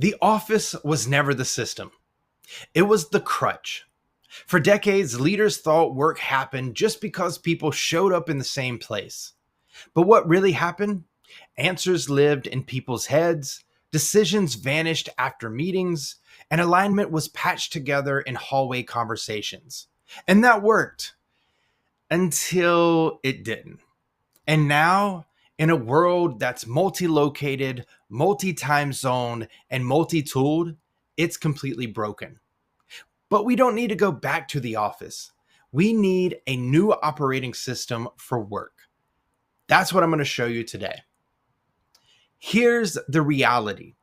The office was never the system. It was the crutch. For decades, leaders thought work happened just because people showed up in the same place. But what really happened? Answers lived in people's heads, decisions vanished after meetings, and alignment was patched together in hallway conversations. And that worked until it didn't. And now, in a world that's multi-located, multi-time zone, and multi-tooled, it's completely broken. But we don't need to go back to the office. We need a new operating system for work. That's what I'm going to show you today. Here's the reality.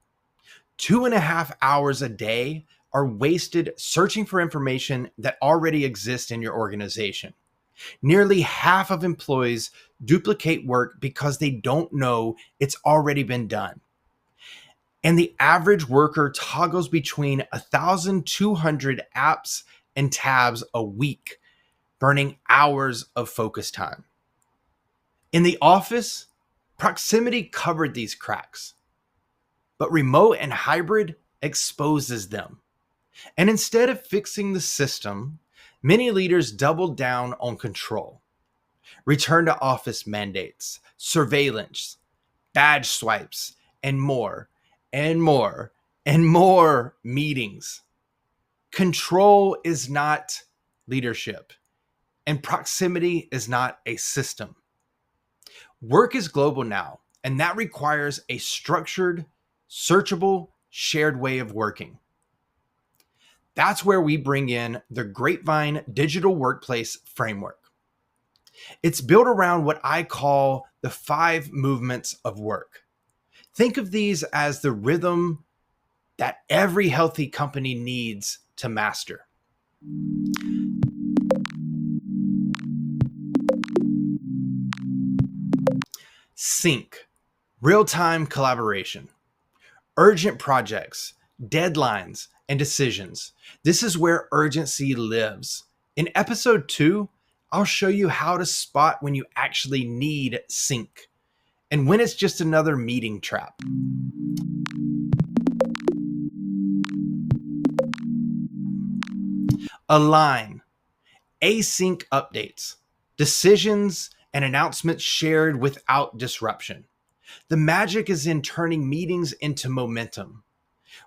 2.5 hours a day are wasted searching for information that already exists in your organization. Nearly half of employees duplicate work because they don't know it's already been done. And the average worker toggles between 1,200 apps and tabs a week, burning hours of focus time. In the office, proximity covered these cracks, but remote and hybrid exposes them. And instead of fixing the system, many leaders doubled down on control. Return to office mandates, surveillance, badge swipes, and more meetings. Control is not leadership, and proximity is not a system. Work is global now, and that requires a structured, searchable, shared way of working. That's where we bring in the Grapevine Digital Workplace Framework. It's built around what I call the 5 movements of work. Think of these as the rhythm that every healthy company needs to master. Sync, real-time collaboration, urgent projects, deadlines, and decisions. This is where urgency lives. In episode 2, I'll show you how to spot when you actually need sync and when it's just another meeting trap. Align, async updates, decisions and announcements shared without disruption. The magic is in turning meetings into momentum.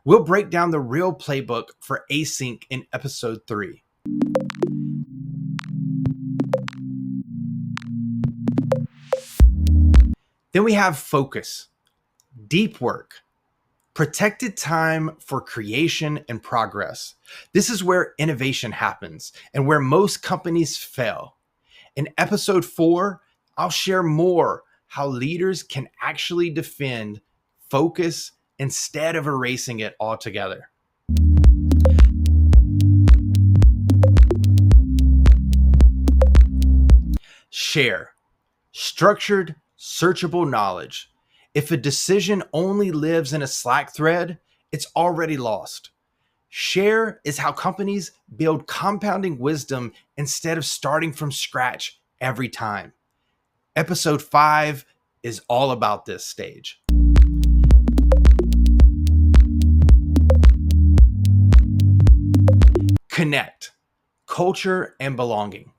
We'll break down the real playbook for async in episode 3. Then we have focus, deep work, protected time for creation and progress. This is where innovation happens and where most companies fail. In episode 4, I'll share more how leaders can actually defend focus instead of erasing it altogether. Share, structured, searchable knowledge. If a decision only lives in a Slack thread, it's already lost. Share is how companies build compounding wisdom instead of starting from scratch every time. Episode 5 is all about this stage. Connect, culture and belonging.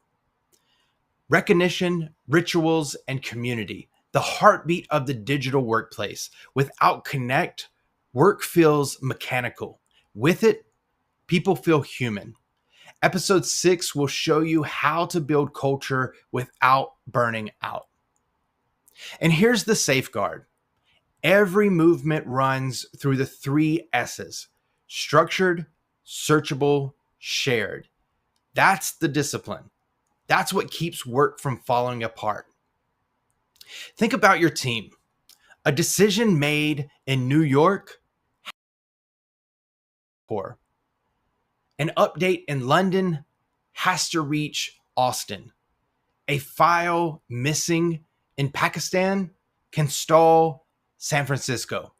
Recognition, rituals, and community, the heartbeat of the digital workplace. Without connect, work feels mechanical. With it, people feel human. Episode 6 will show you how to build culture without burning out. And here's the safeguard. Every movement runs through the 3 S's: structured, searchable, shared. That's the discipline. That's what keeps work from falling apart. Think about your team. A decision made in New York, or an update in London has to reach Austin. A file missing in Pakistan can stall San Francisco.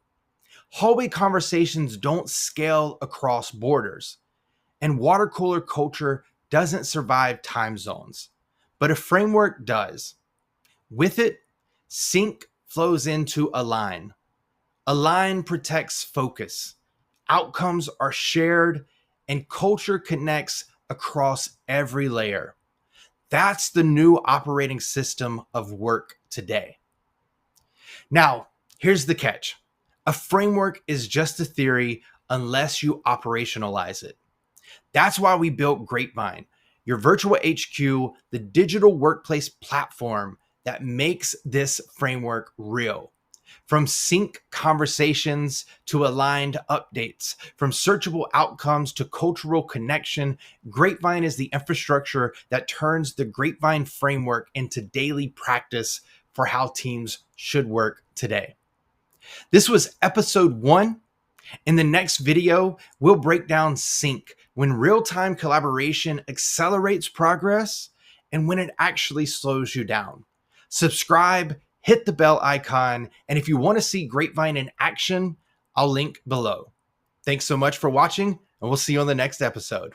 Hallway conversations don't scale across borders, and Watercooler culture doesn't survive time zones, but a framework does. With it, sync flows into align. Align protects focus, outcomes are shared, and culture connects across every layer. That's the new operating system of work today. Now, here's the catch. A framework is just a theory unless you operationalize it. That's why we built Grapevine, your virtual HQ, the digital workplace platform that makes this framework real. From sync conversations to aligned updates, from searchable outcomes to cultural connection, Grapevine is the infrastructure that turns the Grapevine framework into daily practice for how teams should work today. This was episode 1. In the next video, we'll break down sync, when real-time collaboration accelerates progress and when it actually slows you down. Subscribe, hit the bell icon, and if you want to see Grapevine in action, I'll link below. Thanks so much for watching, and we'll see you on the next episode.